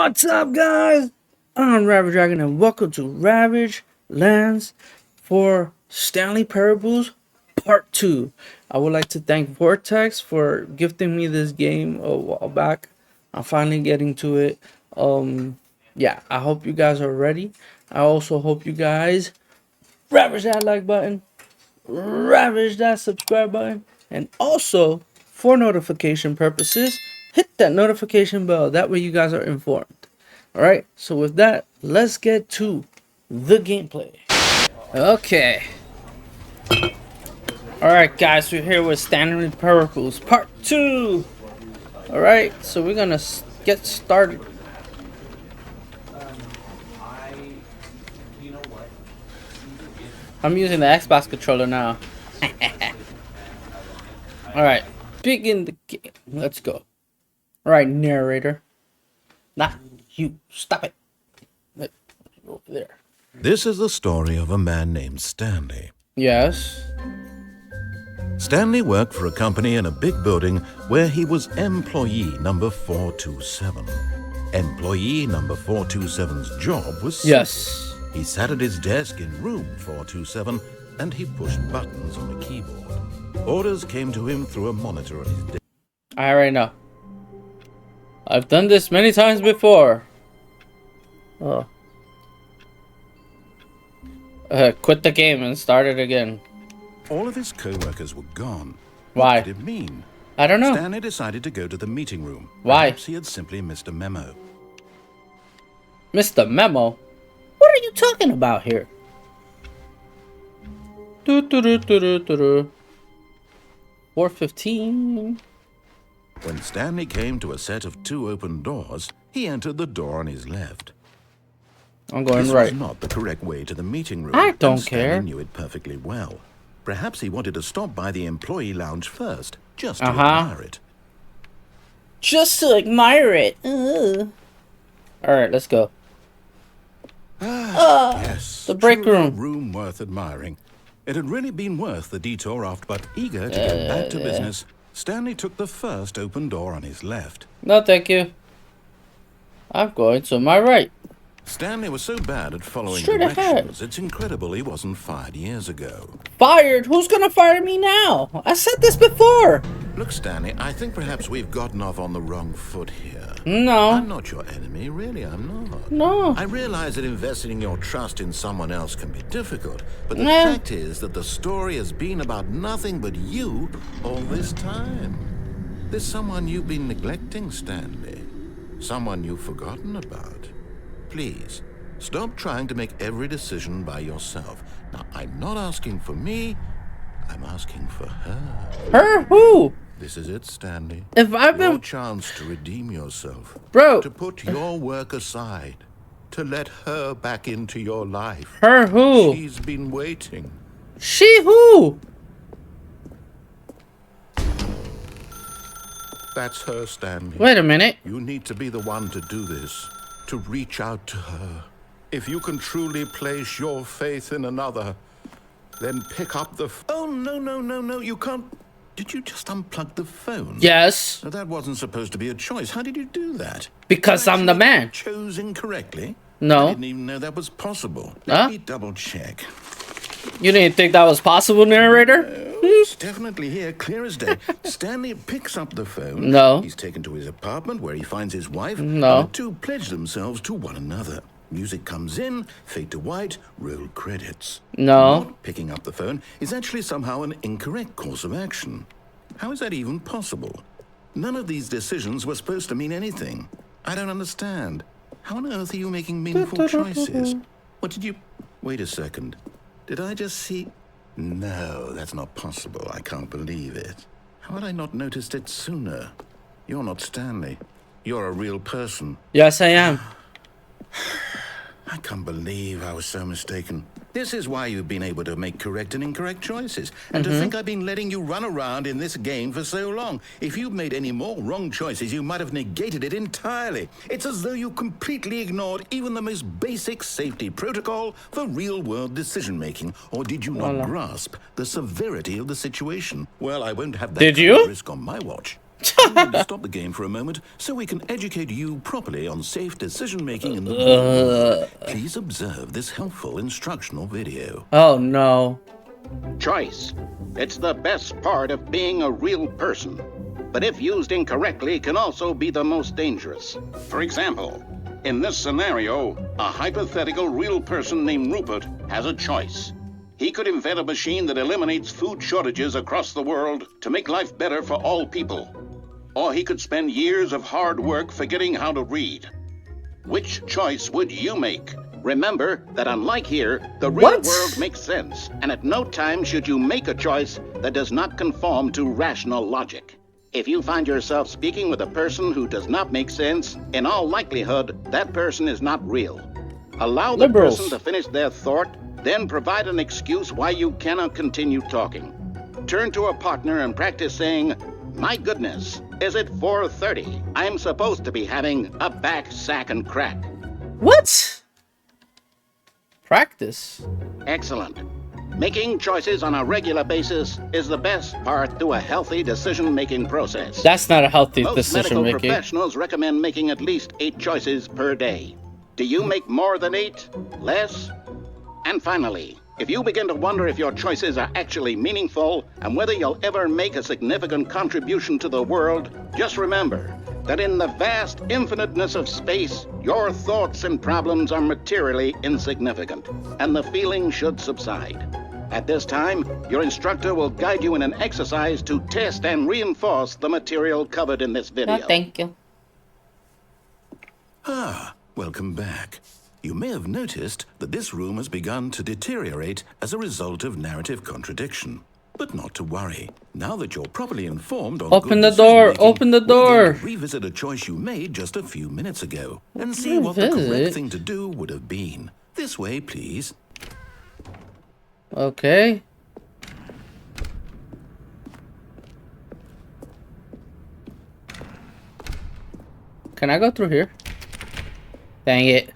What's up, guys? I'm RavageDragon, and welcome to RavageLands for Stanley Parable's Part 2. I would like to thank Vortex for gifting me this game a while back. I'm finally getting to it. Yeah, I hope you guys are ready. I also hope you guys ravage that like button, ravage that subscribe button, and also, for notification purposes, hit that notification bell. That way you guys are informed. Alright, so with that, let's get to the gameplay. Okay. Alright guys, we're here with Stanley Parable's Part 2. Alright, so we're gonna get started. I'm using the Xbox controller now. Alright, begin the game. Let's go. Alright, narrator. Not you. Stop it. Over there. This is the story of a man named Stanley. Yes. Stanley worked for a company in a big building where he was employee number 427. Employee number 427's job was simple. Yes. He sat at his desk in room 427 and he pushed buttons on a keyboard. Orders came to him through a monitor on his desk. I already know. I've done this many times before. Oh. Quit the game and start it again. All of his co-workers were gone. Why? What did it mean? I don't know. Stanley decided to go to the meeting room. Why? Perhaps he had simply missed a memo. Mr. Memo? What are you talking about here? 4:15. When Stanley came to a set of two open doors, he entered the door on his left. I'm going This right. was not the correct way to the meeting room. I don't and Stanley care. knew it perfectly well. Perhaps he wanted to stop by the employee lounge first, just to Uh-huh. admire it. Just to admire it. Alright, let's go. Yes, the break truly a room. room worth admiring. It had really been worth the detour after, but eager to get back to business, Stanley took the first open door on his left. No, thank you. I'm going to my right. Stanley was so bad at following Straight ahead. directions, it's incredible he wasn't fired years ago. Fired? Who's gonna fire me now? I said this before. Look, Stanley, I think perhaps we've gotten off on the wrong foot here. No. I'm not your enemy, really, I'm not. No. I realize that investing your trust in someone else can be difficult, but the Nah. fact is that the story has been about nothing but you all this time. There's someone you've been neglecting, Stanley. Someone you've forgotten about. Please, stop trying to make every decision by yourself. Now, I'm not asking for me, I'm asking for her. Her? Who? This is it, Stanley. If I've Your been... chance to redeem yourself. Bro. To put your work aside. To let her back into your life. Her who? She's been waiting. She who? That's her, Stanley. Wait a minute. You need to be the one to do this. To reach out to her. If you can truly place your faith in another, then pick up the Oh, no, you can't. Did you just unplug the phone? Yes. Now, that wasn't supposed to be a choice. How did you do that? Because I'm the man. Chose incorrectly? No. I didn't even know that was possible. Huh? Let me double check. You didn't think that was possible, narrator? It's definitely here, clear as day. Stanley picks up the phone. No. He's taken to his apartment where he finds his wife. No. And the two pledge themselves to one another. Music comes in, fade to white, roll credits. No. Not picking up the phone is actually somehow an incorrect course of action. How is that even possible? None of these decisions were supposed to mean anything. I don't understand. How on earth are you making meaningful choices? What did you... Wait a second. Did I just see... No, that's not possible. I can't believe it. How had I not noticed it sooner? You're not Stanley. You're a real person. Yes, I am. I can't believe I was so mistaken. This is why you've been able to make correct and incorrect choices. And to think I've been letting you run around in this game for so long. If you'd made any more wrong choices, you might have negated it entirely. It's as though you completely ignored even the most basic safety protocol for real-world decision-making. Or did you not grasp the severity of the situation? Well, I won't have that Did kind of you? risk on my watch. I'm going to stop the game for a moment so we can educate you properly on safe decision-making in the real world. Please observe this helpful instructional video. Oh no. Choice. It's the best part of being a real person. But if used incorrectly, can also be the most dangerous. For example, in this scenario, a hypothetical real person named Rupert has a choice. He could invent a machine that eliminates food shortages across the world to make life better for all people. Or he could spend years of hard work forgetting how to read. Which choice would you make? Remember that unlike here, the real world makes sense, and at no time should you make a choice that does not conform to rational logic. If you find yourself speaking with a person who does not make sense, in all likelihood, that person is not real. Allow the person to finish their thought, then provide an excuse why you cannot continue talking. Turn to a partner and practice saying, "My goodness, is it 4:30? I'm supposed to be having a back, sack, and crack." What? Practice. Excellent. Making choices on a regular basis is the best part to a healthy decision-making process. That's not a healthy Most decision medical making. professionals recommend making at least 8 choices per day. Do you make more than 8? Less? And finally, if you begin to wonder if your choices are actually meaningful and whether you'll ever make a significant contribution to the world, just remember that in the vast infiniteness of space, your thoughts and problems are materially insignificant, and the feeling should subside. At this time, your instructor will guide you in an exercise to test and reinforce the material covered in this video. No, thank you. Welcome back. You may have noticed that this room has begun to deteriorate as a result of narrative contradiction. But not to worry. Now that you're properly informed on Open the door, open the door. we're going to revisit a choice you made just a few minutes ago and see what the correct thing to do would have been. This way, please. Okay. Can I go through here? Dang it.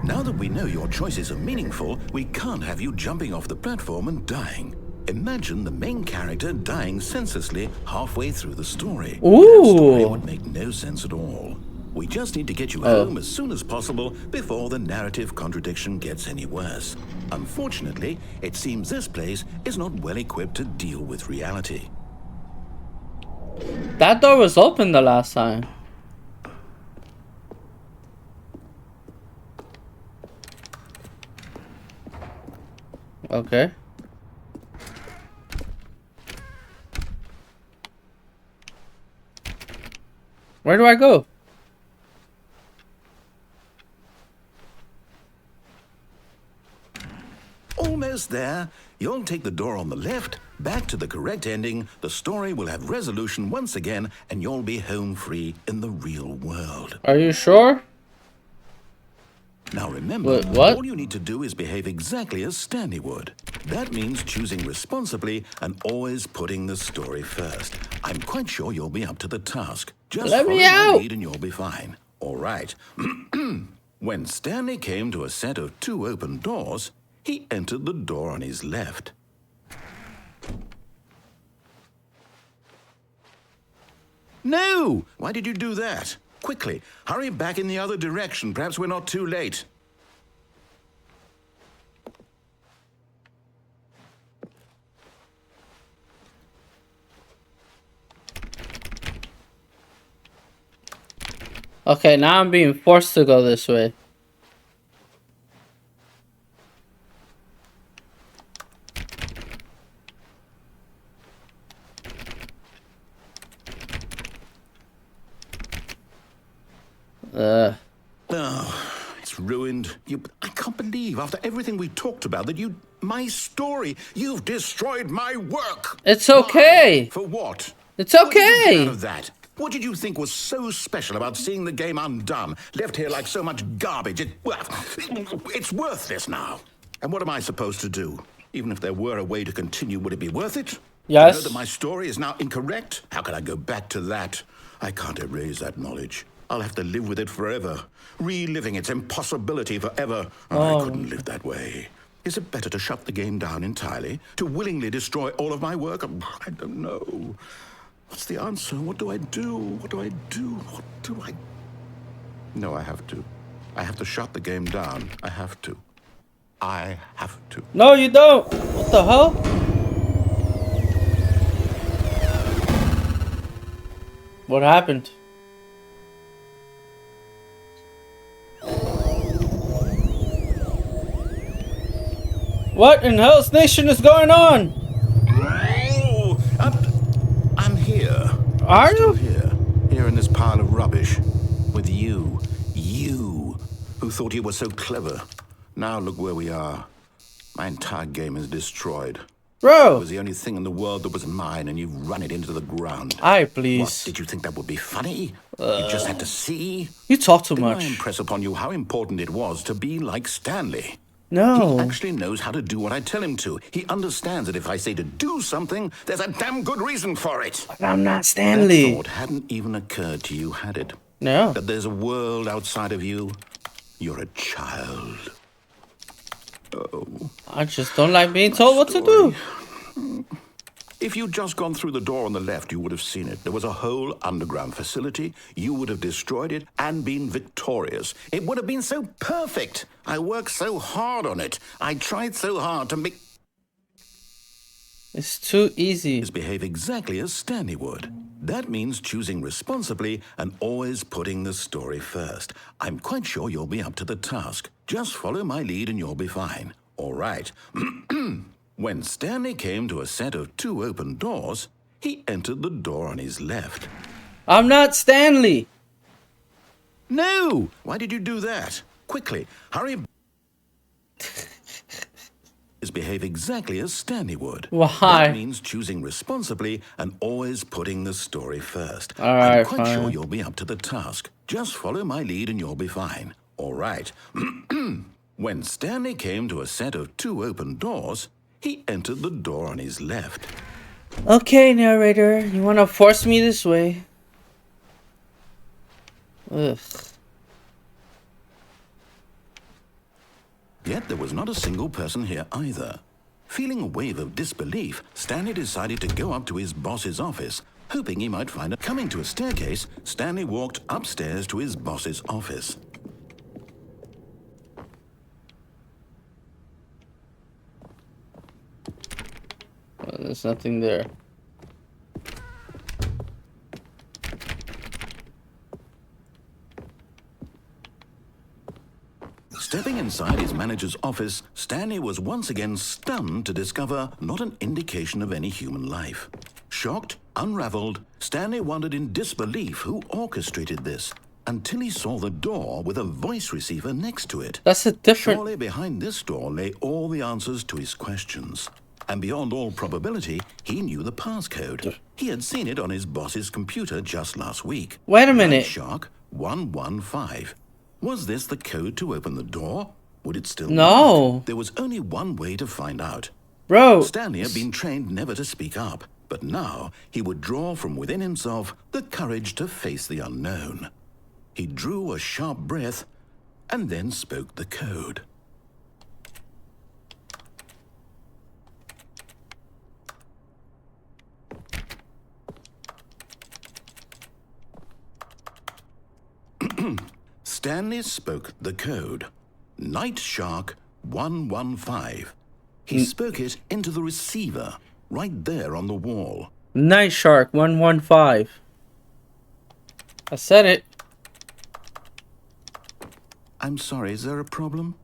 Now that we know your choices are meaningful, we can't have you jumping off the platform and dying. Imagine the main character dying senselessly halfway through the story. Ooh. That story would make no sense at all. We just need to get you home as soon as possible before the narrative contradiction gets any worse. Unfortunately, it seems this place is not well equipped to deal with reality. That door was open the last time. Okay. Where do I go? Almost there. You'll take the door on the left, back to the correct ending, the story will have resolution once again, and you'll be home free in the real world. Are you sure? Now remember, Wait, what? all you need to do is behave exactly as Stanley would. That means choosing responsibly and always putting the story first. I'm quite sure you'll be up to the task. Just Let follow me my out. lead and you'll be fine. All right. When Stanley came to a set of 2 open doors, he entered the door on his left. No! Why did you do that? Quickly, hurry back in the other direction. Perhaps we're not too late. Okay, now I'm being forced to go this way. Oh, it's ruined. I can't believe, after everything we talked about, that my story, you've destroyed my work. It's okay. Why? For what? It's What did you get okay. out of that? What did you think was so special about seeing the game undone, left here like so much garbage? It's worthless now. And what am I supposed to do? Even if there were a way to continue, would it be worth it? Yes. To know that my story is now incorrect? How can I go back to that? I can't erase that knowledge. I'll have to live with it forever, reliving its impossibility forever. I couldn't live that way. Is it better to shut the game down entirely? To willingly destroy all of my work? I don't know. What's the answer? What do I do? What do I do? What do I... No, I have to. I have to shut the game down. I have to. I have to. No, you don't. What the hell? What happened? What in hell's nation is going on? Oh, I'm here. Are I'm still you? here in this pile of rubbish. With you. You, who thought you were so clever. Now look where we are. My entire game is destroyed. It Bro. was the only thing in the world that was mine, and you've run it into the ground. Aye, What, please. did you think that would be funny? You just had to see? You talk too Didn't I much. impress upon you how important it was to be like Stanley? No. He actually knows how to do what I tell him to. He understands that if I say to do something, there's a damn good reason for it. I'm not That Stanley. thought hadn't even occurred to you, had it? No. That there's a world outside of you? You're a child. Oh. I just don't like being told what to do. If you'd just gone through the door on the left, you would have seen it. There was a whole underground facility. You would have destroyed it and been victorious. It would have been so perfect. I worked so hard on it. I tried so hard to make... It's too easy. behave exactly as Stanley would. That means choosing responsibly and always putting the story first. I'm quite sure you'll be up to the task. Just follow my lead and you'll be fine. All right. When Stanley came to a set of 2 open doors, he entered the door on his left. I'm not Stanley. No! Why did you do that? Quickly, hurry. Behave exactly as Stanley would. Why? That means choosing responsibly and always putting the story first. All right, I'm quite sure fine. you'll be up to the task. Just follow my lead and you'll be fine. All right. When Stanley came to a set of 2 open doors, he entered the door on his left. Okay, narrator. You want to force me this way? Ugh. Yet there was not a single person here either. Feeling a wave of disbelief, Stanley decided to go up to his boss's office, hoping he might find it. Coming to a staircase, Stanley walked upstairs to his boss's office. Well, there's nothing there. Stepping inside his manager's office, Stanley was once again stunned to discover not an indication of any human life. Shocked, unraveled, Stanley wondered in disbelief who orchestrated this, until he saw the door with a voice receiver next to it. That's a different... Surely behind this door lay all the answers to his questions. And beyond all probability, he knew the passcode. He had seen it on his boss's computer just last week. Wait a minute. Shark 115. Was this the code to open the door? Would it still No. work? There was only one way to find out. Bro. Stanley had been trained never to speak up, but now he would draw from within himself the courage to face the unknown. He drew a sharp breath and then spoke the code. Stanley spoke the code. Night Shark 115. He spoke it into the receiver, right there on the wall. Night Shark 115. I said it. I'm sorry, is there a problem?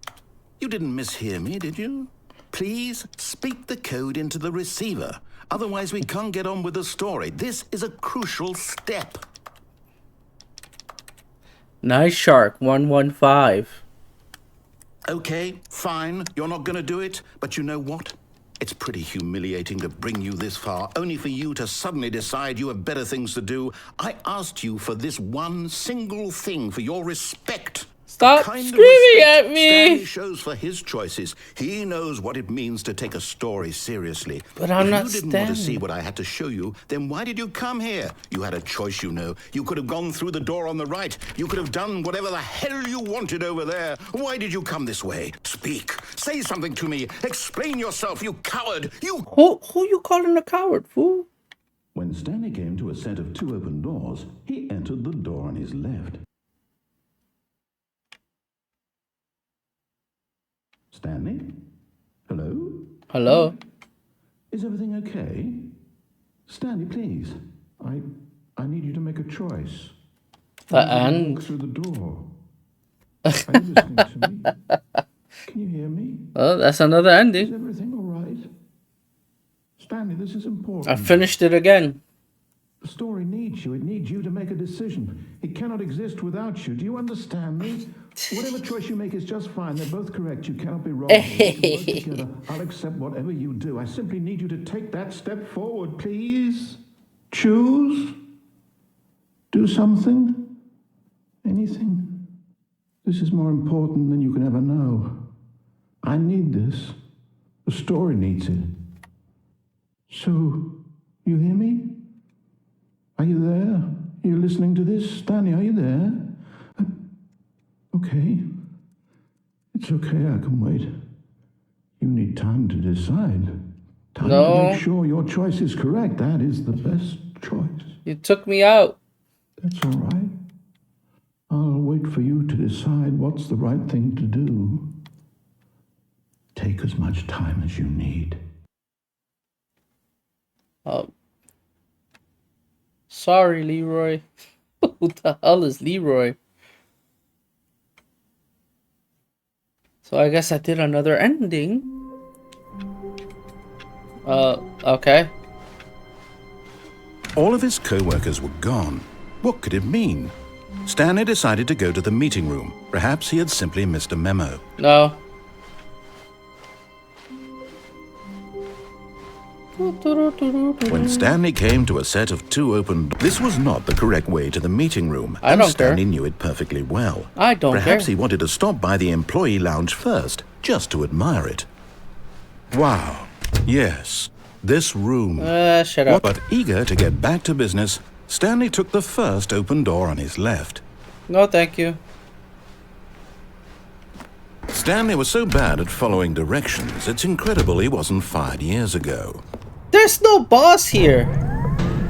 You didn't mishear me, did you? Please speak the code into the receiver. Otherwise, we can't get on with the story. This is a crucial step. Night Shark 115. Okay, fine. You're not going to do it. But you know what? It's pretty humiliating to bring you this far, only for you to suddenly decide you have better things to do. I asked you for this one single thing, for your respect. Stop Kind of screaming respect at me! Stanley shows for his choices. He knows what it means to take a story seriously. But I'm not If you didn't want to see Stanley. what I had to show you, then why did you come here? You had a choice, you know. You could have gone through the door on the right. You could have done whatever the hell you wanted over there. Why did you come this way? Speak. Say something to me. Explain yourself, you coward. You... Who you calling a coward, fool? When Stanley came to a set of 2 open doors, he entered the door on his left. Stanley? Hello? Hello? Is everything okay? Stanley, please. I need you to make a choice. And Walk through the door. Are you listening to me? Can you hear me? well, that's another Is ending. everything all right? Stanley, this is important. I finished it again. The story needs you. It needs you to make a decision. It cannot exist without you. Do you understand me? Whatever choice you make is just fine. They're both correct. You cannot be wrong. We can work together. I'll accept whatever you do. I simply need you to take that step forward, please. Choose. Do something. Anything. This is more important than you can ever know. I need this. The story needs it. So, you hear me? Are you there? Are you listening to this? Stanley, are you there? Okay. It's okay, I can wait. You need time to decide. Time to make sure your choice is correct. That is the best choice. You took me out. That's all right. I'll wait for you to decide what's the right thing to do. Take as much time as you need. Sorry, Leroy. Who the hell is Leroy? So I guess I did another ending. Okay. All of his co-workers were gone. What could it mean? Stanley decided to go to the meeting room. Perhaps he had simply missed a memo. No. When Stanley came to a set of 2 open doors, this was not the correct way to the meeting room. I don't Stanley care. knew it perfectly well. I don't Perhaps care. he wanted to stop by the employee lounge first, just to admire it. Wow. Yes. This room. Shut up. But eager to get back to business, Stanley took the first open door on his left. No, thank you. Stanley was so bad at following directions, it's incredible he wasn't fired years ago. There's no boss here.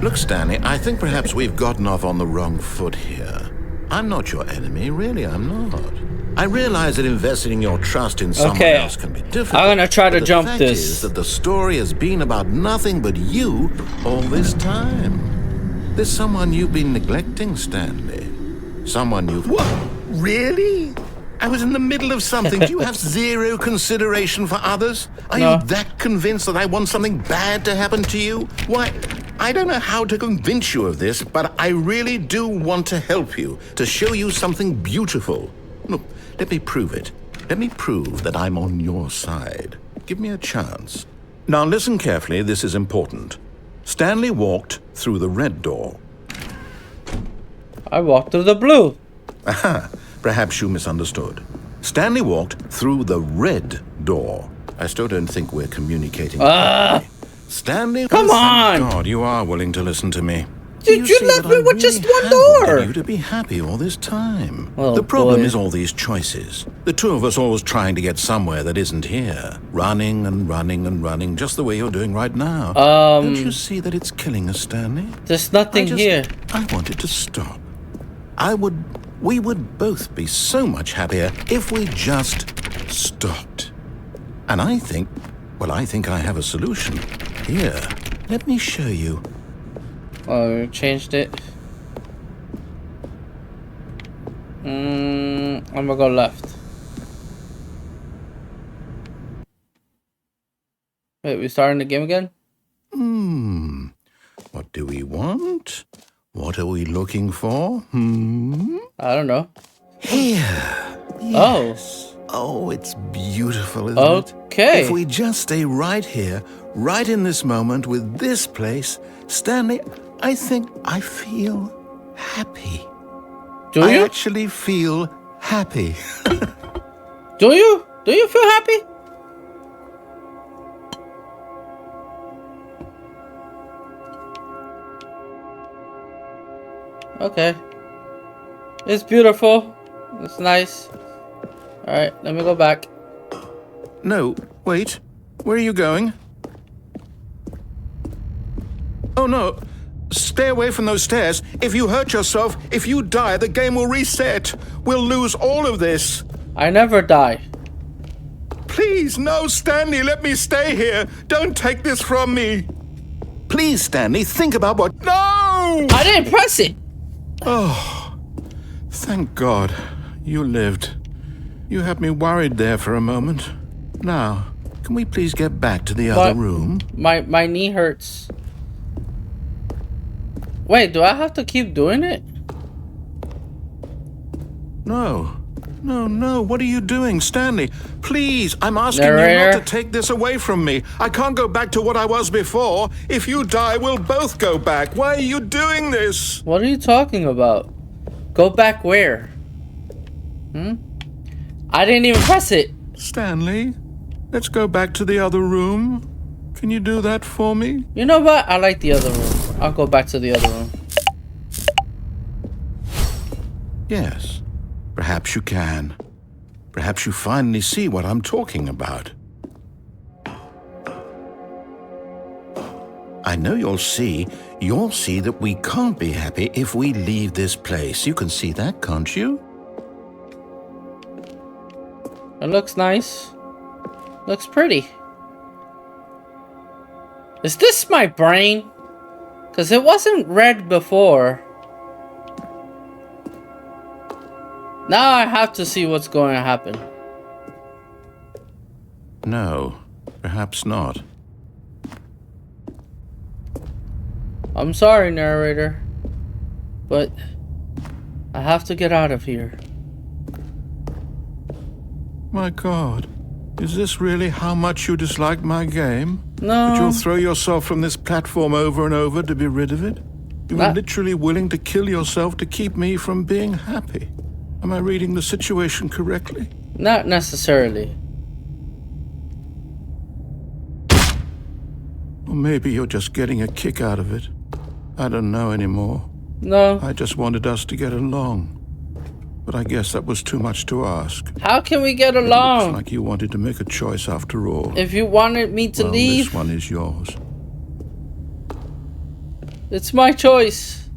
Look, Stanley, I think perhaps we've gotten off on the wrong foot here. I'm not your enemy, really, I'm not. I realize that investing your trust in someone Okay. else can be difficult. I'm gonna try to but jump the fact this. is that the story has been about nothing but you all this time. There's someone you've been neglecting, Stanley. Someone you've... What? Really? I was in the middle of something. Do you have zero consideration for others? Are No. you that convinced that I want something bad to happen to you? Why, I don't know how to convince you of this, but I really do want to help you, to show you something beautiful. Look, let me prove it. Let me prove that I'm on your side. Give me a chance. Now listen carefully, this is important. Stanley walked through the red door. I walked through the blue. Aha, perhaps you misunderstood. Stanley walked through the red door. I still don't think we're communicating. Stanley, Come on! Thank God, you are willing to listen to me. Dude, you see left that me I with just one have door. wanted you to be happy all this time. Oh, the problem boy. is all these choices. The two of us always trying to get somewhere that isn't here. Running and running and running, just the way you're doing right now. Don't you see that it's killing us, Stanley? There's nothing here. I want it to stop. We would both be so much happier if we just stopped. And I think I have a solution. Here, let me show you. Oh, you changed it. I'm gonna go left. Wait, we starting the game again? What do we want? What are we looking for? I don't know. Here. Oh, it's beautiful, isn't it? Okay. If we just stay right here, right in this moment with this place, Stanley, I think I feel happy. Do I you? actually feel happy. Do you? Do you feel happy? Okay. It's beautiful. It's nice. Alright, let me go back. No, wait. Where are you going? Oh no. Stay away from those stairs. If you hurt yourself, if you die, the game will reset. We'll lose all of this. I never die. Please, no, Stanley, let me stay here. Don't take this from me. Please, Stanley, think about what... No! I didn't press it! Oh, thank God. You lived. You had me worried there for a moment. Now, can we please get back to the other room? My knee hurts. Wait, do I have to keep doing it? No. No, what are you doing, Stanley? Please, I'm asking Narrator. you not to take this away from me. I can't go back to what I was before. If you die, we'll both go back. Why are you doing this? What are you talking about? Go back where? I didn't even press it. Stanley, let's go back to the other room. Can you do that for me? You know what? I like the other room. I'll go back to the other room. Yes, perhaps you can. Perhaps you finally see what I'm talking about. I know you'll see that we can't be happy if we leave this place. You can see that, can't you? It looks nice. Looks pretty. Is this my brain? Because it wasn't red before. Now I have to see what's going to happen. No, perhaps not. I'm sorry, narrator. But I have to get out of here. My God, is this really how much you dislike my game? No. That you'll throw yourself from this platform over and over to be rid of it? You were literally willing to kill yourself to keep me from being happy. Am I reading the situation correctly? Not necessarily. Or maybe you're just getting a kick out of it. I don't know anymore. No. I just wanted us to get along. But I guess that was too much to ask. How can we get It along? looks like you wanted to make a choice after all. If you wanted me to Well, leave, this one is yours. it's my choice.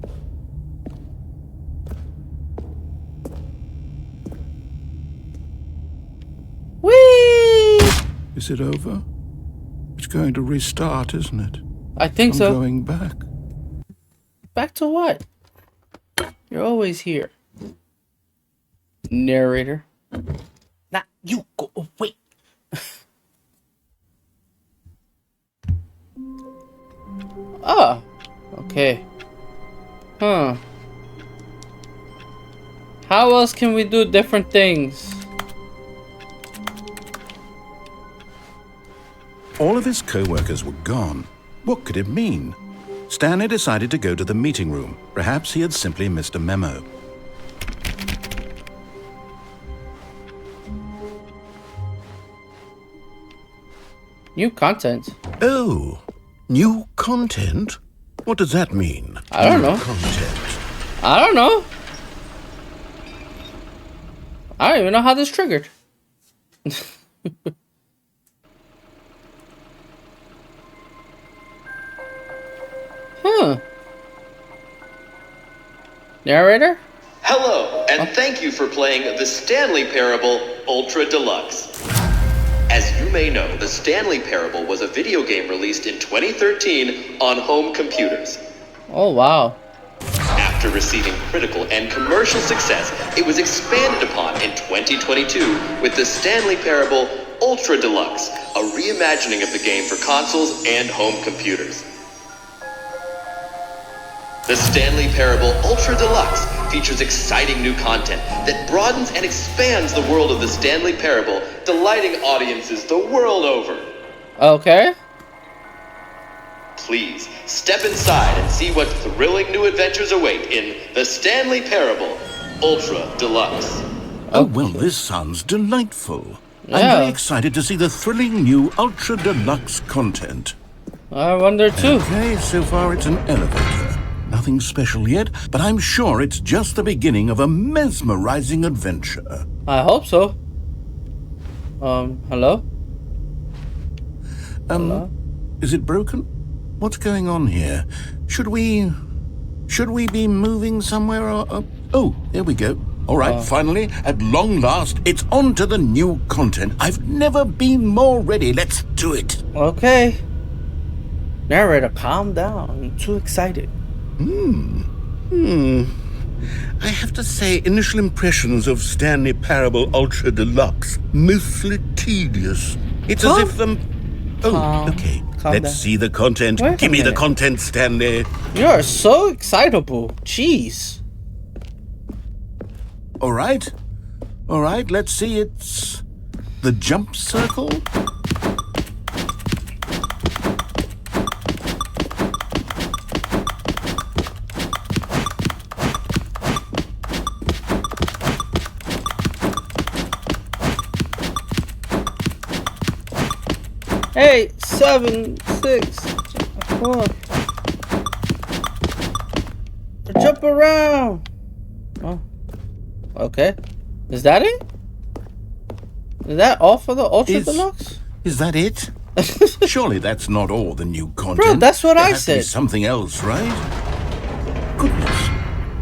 Whee! Is it over? It's going to restart, isn't it? I think I'm so. going back. Back to what? You're always here. Narrator. Nah, you go away. Oh, okay. Huh. How else can we do different things? All of his co-workers were gone. What could it mean? Stanley decided to go to the meeting room. Perhaps he had simply missed a memo. New content. Oh, new content? What does that mean? I don't know. New content. I don't know. I don't even know how this triggered. Huh. Narrator? Hello, and thank you for playing the Stanley Parable Ultra Deluxe. As you may know, the Stanley Parable was a video game released in 2013 on home computers. Oh, wow. After receiving critical and commercial success, it was expanded upon in 2022 with the Stanley Parable Ultra Deluxe, a reimagining of the game for consoles and home computers. The Stanley Parable Ultra Deluxe features exciting new content that broadens and expands the world of the Stanley Parable, delighting audiences the world over. Okay. Please, step inside and see what thrilling new adventures await in the Stanley Parable Ultra Deluxe. Oh, well, this sounds delightful. Yeah. I'm very excited to see the thrilling new Ultra Deluxe content. I wonder too. Okay, so far it's an elevator. Nothing special yet, but I'm sure it's just the beginning of a mesmerizing adventure. I hope so. Hello? Hello? Is it broken? What's going on here? Should we be moving somewhere or... Oh, there we go. All right, finally, at long last, it's on to the new content. I've never been more ready. Let's do it. Okay. Narrator, calm down. I'm too excited. I have to say, initial impressions of Stanley Parabale Ultra Deluxe, mostly tedious. It's as if the... Oh, okay. Let's down. see the content. Wait a Give me the minute. content, Stanley. You are so excitable. Jeez. All right, let's see. It's the jump circle. Eight, 7, 6, 4. Jump around. Oh. Okay. Is that it? Is that all for the Ultra Deluxe? Is that it? Surely that's not all the new content. Bro, that's what There I has to be said. something else, right? Goodness.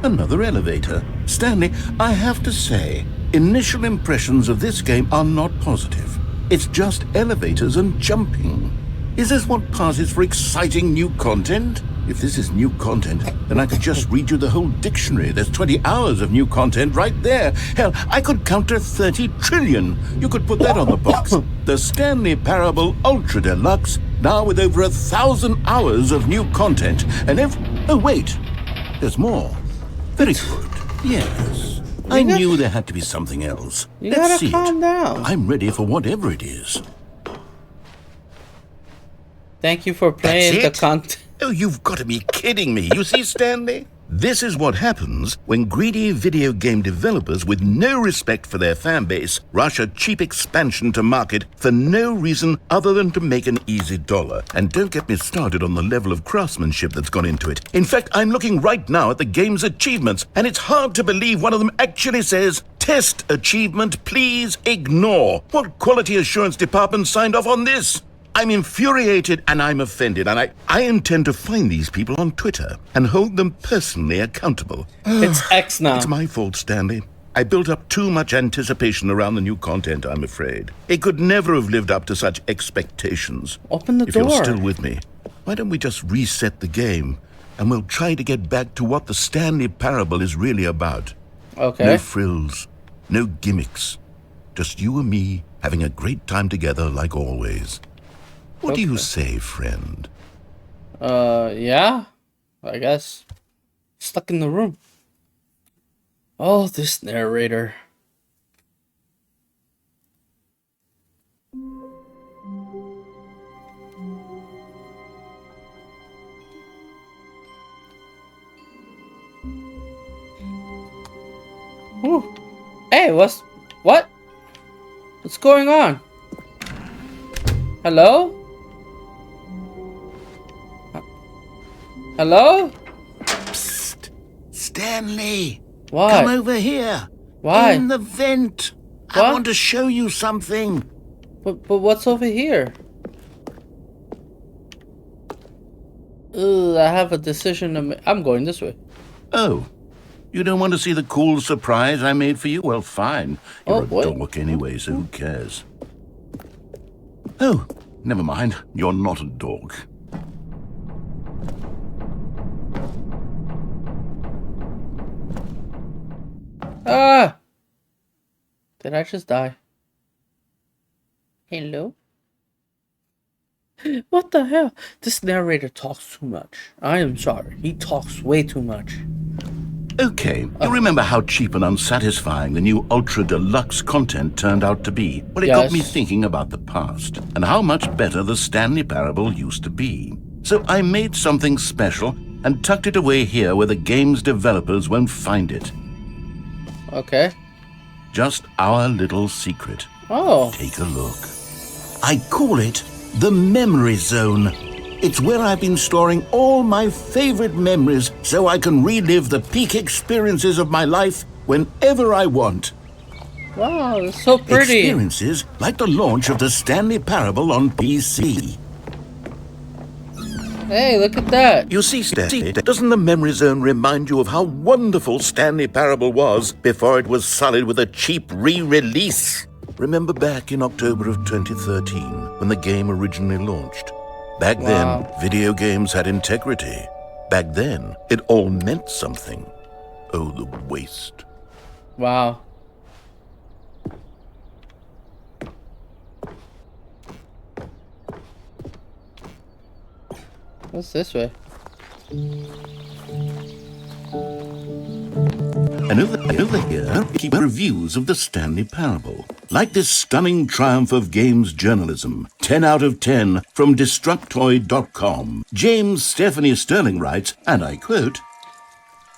Another elevator. Stanley, I have to say, initial impressions of this game are not positive. It's just elevators and jumping. Is this what passes for exciting new content? If this is new content, then I could just read you the whole dictionary. There's 20 hours of new content right there. Hell, I could counter 30 trillion. You could put that on the box. The Stanley Parabale Ultra Deluxe, now with over 1,000 hours of new content. And oh wait, there's more. Very good. Yes. I knew there had to be something else. You Let's gotta see calm it. down. I'm ready for whatever it is. Thank you for playing the That's it? content. Oh, you've got to be kidding me. You see, Stanley? This is what happens when greedy video game developers with no respect for their fan base rush a cheap expansion to market for no reason other than to make an easy dollar. And don't get me started on the level of craftsmanship that's gone into it. In fact, I'm looking right now at the game's achievements, and it's hard to believe one of them actually says, "Test achievement, please ignore." What quality assurance department signed off on this? I'm infuriated and I'm offended, and I intend to find these people on Twitter and hold them personally accountable. It's X now. It's my fault, Stanley. I built up too much anticipation around the new content, I'm afraid. It could never have lived up to such expectations. Open the If door. you're still with me, why don't we just reset the game and we'll try to get back to what the Stanley Parable is really about. Okay. No frills, no gimmicks. Just you and me having a great time together like always. What do you say, friend? Yeah. I guess. Stuck in the room. Oh, this narrator. Ooh. Hey, what? What's going on? Hello? Hello? Psst! Stanley! What? Come over here! Why? In the vent! I What? want to show you something! But what's over here? Ugh, I have a decision to make. I'm going this way. Oh, you don't want to see the cool surprise I made for you? Well, fine. You're Oh, a boy. dork anyway, so who cares? Oh, never mind. You're not a dork. Ah! Did I just die? Hello? What the hell? This narrator talks too much. I am sorry. He talks way too much. Okay, you remember how cheap and unsatisfying the new Ultra Deluxe content turned out to be? Well, it got me Yes. thinking about the past and how much better the Stanley Parable used to be. So I made something special and tucked it away here where the game's developers won't find it. Okay. Just our little secret. Oh. Take a look. I call it the Memory Zone. It's where I've been storing all my favorite memories so I can relive the peak experiences of my life whenever I want. Wow, it's so pretty. Experiences like the launch of the Stanley Parable on PC. Hey, look at that. You see, Stanley, doesn't the Memory Zone remind you of how wonderful Stanley Parable was before it was sullied with a cheap re-release? Remember back in October of 2013, when the game originally launched? Back then, video games had integrity. Back then, it all meant something. Oh, the waste. Wow. What's this way? And over here, keep reviews of the Stanley Parable. Like this stunning triumph of games journalism, 10 out of 10 from Destructoid.com. James Stephanie Sterling writes, and I quote,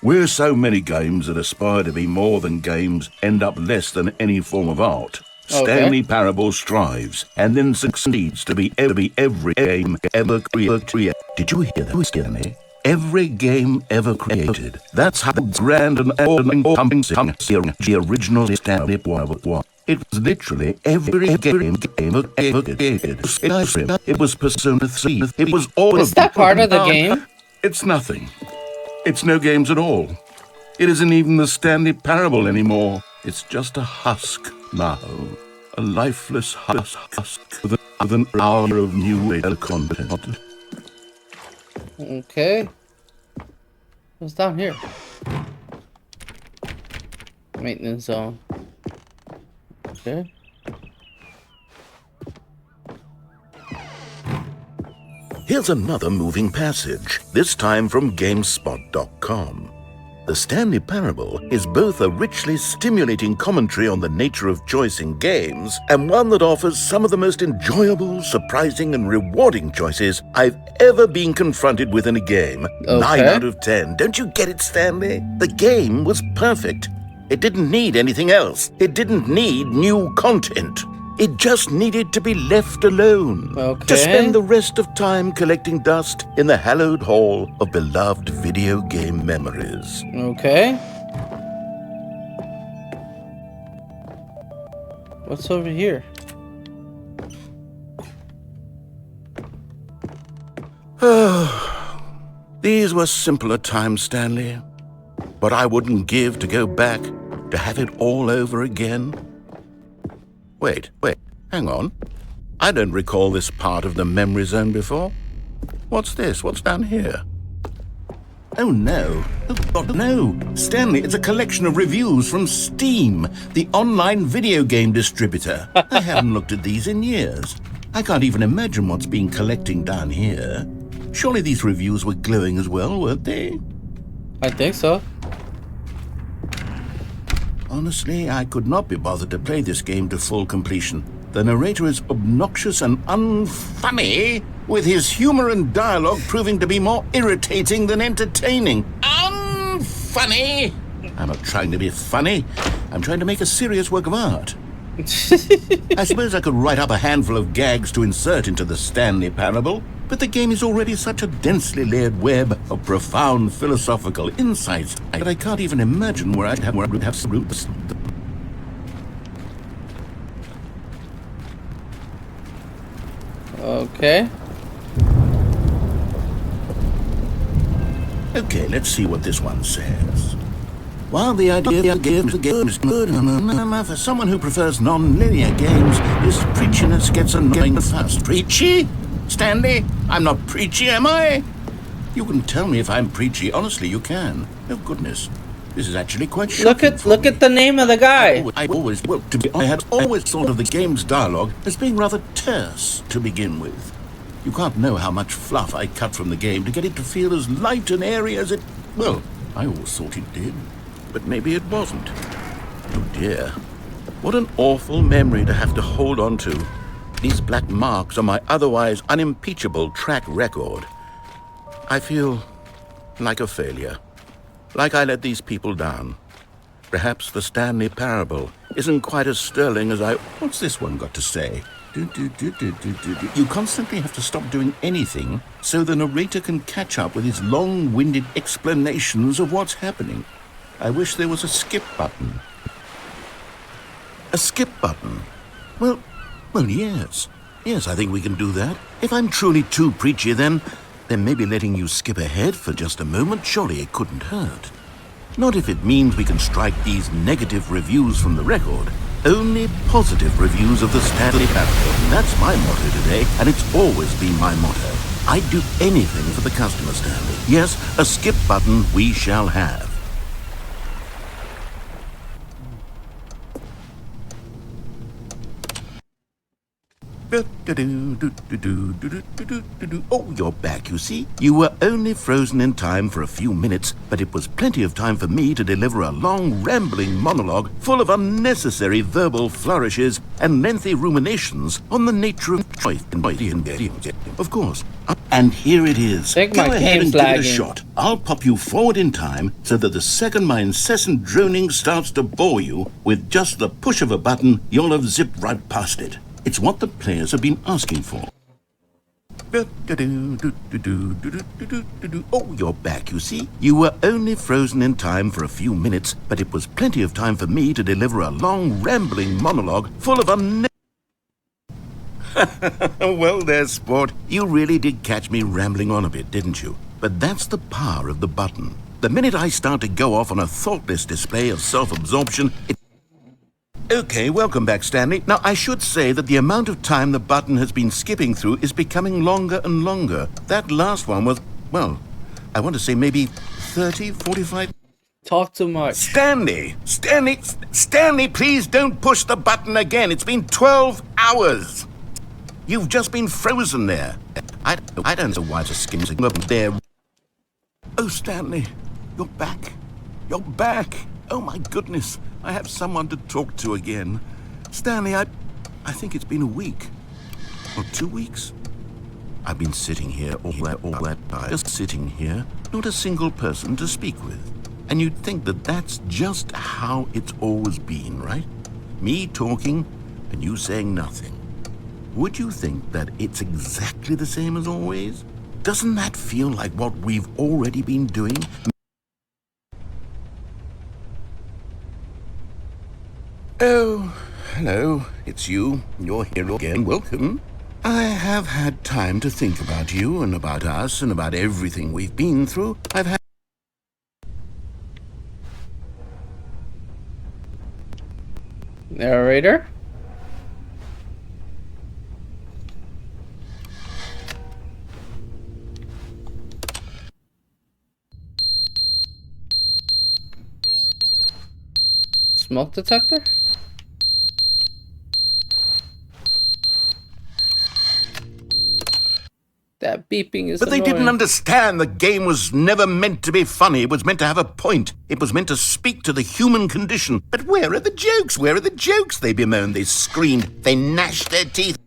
"Where so many games that aspire to be more than games end up less than any form of art. Stanley Parable strives and then succeeds to be every game ever created." Did you hear that, Stanley? Every game ever created. That's how grand and all-encompassing the original Stanley Parable was. It was literally every game ever created. It was Persona 3. It was all Is that part of the game? It's nothing. It's no games at all. It isn't even the Stanley Parable anymore. It's just a husk now. A lifeless husk with an hour of new content. Okay. What's down here? Maintenance zone. Okay. Here's another moving passage, this time from GameSpot.com. The Stanley Parable is both a richly stimulating commentary on the nature of choice in games and one that offers some of the most enjoyable, surprising, and rewarding choices I've ever been confronted with in a game. 9 out of 10. Don't you get it, Stanley? The game was perfect. It didn't need anything else. It didn't need new content. It just needed to be left alone. To spend the rest of time collecting dust in the hallowed hall of beloved video game memories. Okay. What's over here? These were simpler times, Stanley. But I wouldn't give to go back to have it all over again. Wait, hang on. I don't recall this part of the Memory Zone before. What's this? What's down here? Oh no. Oh God, no. Stanley, it's a collection of reviews from Steam, the online video game distributor. I haven't looked at these in years. I can't even imagine what's been collecting down here. Surely these reviews were glowing as well, weren't they? I think so. Honestly, I could not be bothered to play this game to full completion. The narrator is obnoxious and unfunny, with his humor and dialogue proving to be more irritating than entertaining. Unfunny! I'm not trying to be funny. I'm trying to make a serious work of art. I suppose I could write up a handful of gags to insert into the Stanley Parable, but the game is already such a densely layered web of profound philosophical insights that I can't even imagine where I would have roots. Okay. Okay, let's see what this one says. While the idea of games is good enough for someone who prefers non-linear games, this preachiness gets annoying fast. Preachy? Stanley, I'm not preachy, am I? You can tell me if I'm preachy. Honestly, you can. Oh goodness, this is actually quite shocking. Look at the name of the guy. I had always thought of the game's dialogue as being rather terse to begin with. You can't know how much fluff I cut from the game to get it to feel as light and airy as it. Well, I always thought it did, but maybe it wasn't. Oh dear, what an awful memory to have to hold on to. These black marks on my otherwise unimpeachable track record. I feel like a failure. Like I let these people down. Perhaps the Stanley Parable isn't quite as sterling as I... What's this one got to say? You constantly have to stop doing anything so the narrator can catch up with his long-winded explanations of what's happening. I wish there was a skip button. A skip button? Well, yes. Yes, I think we can do that. If I'm truly too preachy, then maybe letting you skip ahead for just a moment, surely it couldn't hurt. Not if it means we can strike these negative reviews from the record. Only positive reviews of the Stanley Parable. That's my motto today, and it's always been my motto. I'd do anything for the customer, Stanley. Yes, a skip button we shall have. Oh, you're back, you see. You were only frozen in time for a few minutes, but it was plenty of time for me to deliver a long, rambling monologue full of unnecessary verbal flourishes and lengthy ruminations on the nature of choice. Of course. And here it is. Think Go my ahead game's and give it a lagging. shot. I'll pop you forward in time so that the second my incessant droning starts to bore you, with just the push of a button, you'll have zipped right past it. It's what the players have been asking for. Oh, you're back, you see. You were only frozen in time for a few minutes, but it was plenty of time for me to deliver a long, rambling monologue full of Well, there, sport. You really did catch me rambling on a bit, didn't you? But that's the power of the button. The minute I start to go off on a thoughtless display of self-absorption, Okay, welcome back, Stanley. Now, I should say that the amount of time the button has been skipping through is becoming longer and longer. That last one was, well, I want to say maybe 30, 45... Talk too much. Stanley, please don't push the button again. It's been 12 hours. You've just been frozen there. I don't know why the skins are up there. Oh, Stanley, you're back. You're back. Oh, my goodness. I have someone to talk to again. Stanley, I think it's been a week. Or 2 weeks. I've been sitting here all that time. Just sitting here. Not a single person to speak with. And you'd think that that's just how it's always been, right? Me talking and you saying nothing. Would you think that it's exactly the same as always? Doesn't that feel like what we've already been doing? Oh, hello, it's you. You're here again. Welcome. I have had time to think about you and about us and about everything we've been through. I've had... Narrator? Smoke detector? That beeping is But they annoying. didn't understand the game was never meant to be funny. It was meant to have a point. It was meant to speak to the human condition. But where are the jokes? Where are the jokes? They bemoaned, they screamed, they gnashed their teeth.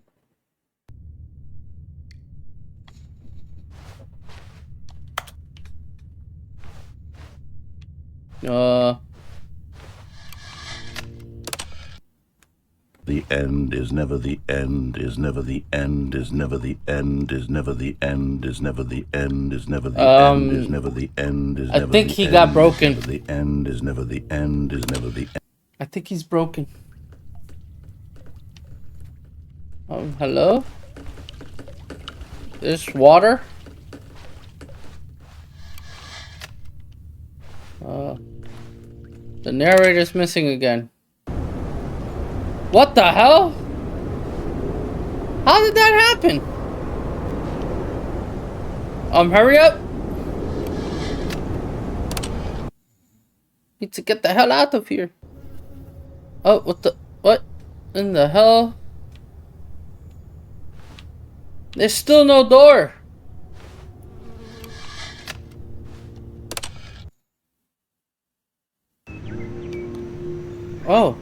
The end is never the end, is never the end, is never the end, is never the end, is never the end, is never the end, is never the end, is never the end. I think he got broken. The end is never the end, is never the end. I think he's broken. Hello? There's water? The narrator's missing again. What the hell? How did that happen? Hurry up! Need to get the hell out of here. Oh, what in the hell? There's still no door. Oh.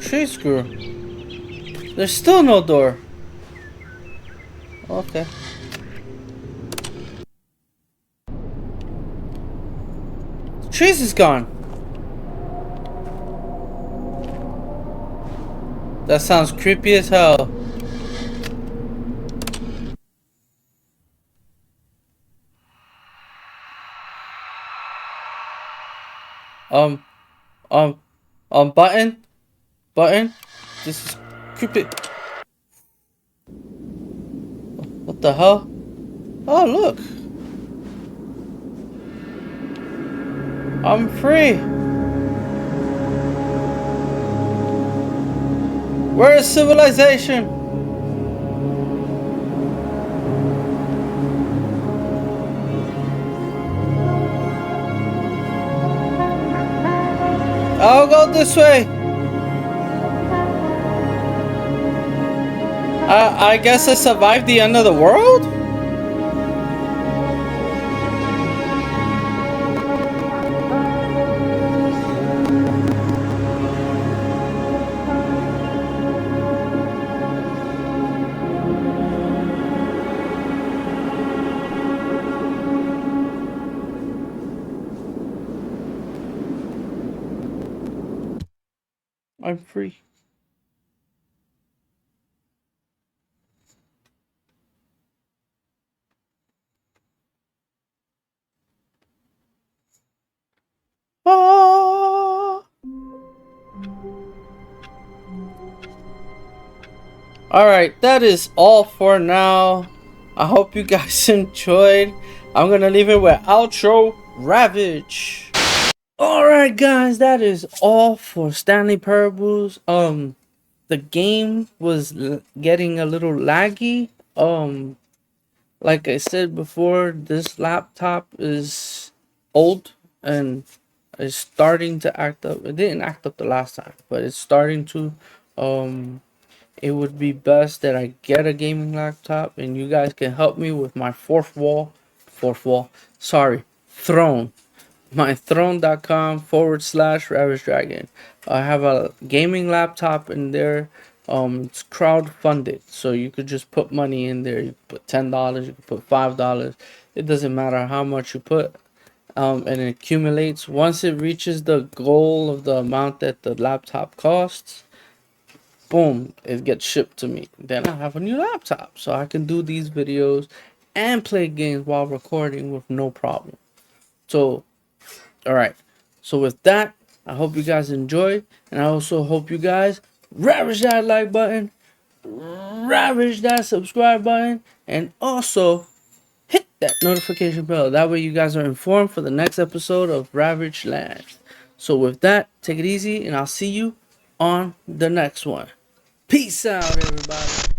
Tree screw. There's still no door. Okay. trees is gone. That sounds creepy as hell. Um, um, button. This is creepy. What the hell? Oh, look. I'm free. Where is civilization? I'll go this way. I guess I survived the end of the world? I'm free. Ah. Alright, that is all for now. I hope you guys enjoyed. I'm gonna leave it with outro Ravage. Alright guys, that is all for Stanley Parables. The game was getting a little laggy. Like I said before, this laptop is old and is starting to act up. It didn't act up the last time, but it's starting to. It would be best that I get a gaming laptop and you guys can help me with my throne. My throne.com/RavageDragon. I have a gaming laptop in there. It's crowdfunded, so you could just put money in there. You put $10, you could put $5. It doesn't matter how much you put. And it accumulates. Once it reaches the goal of the amount that the laptop costs, boom, it gets shipped to me. Then I have a new laptop, so I can do these videos and play games while recording with no problem. So, alright. So with that, I hope you guys enjoyed, and I also hope you guys ravage that like button, ravage that subscribe button, and also hit that notification bell. That way you guys are informed for the next episode of RavageLands. So with that, take it easy, and I'll see you on the next one. Peace out, everybody.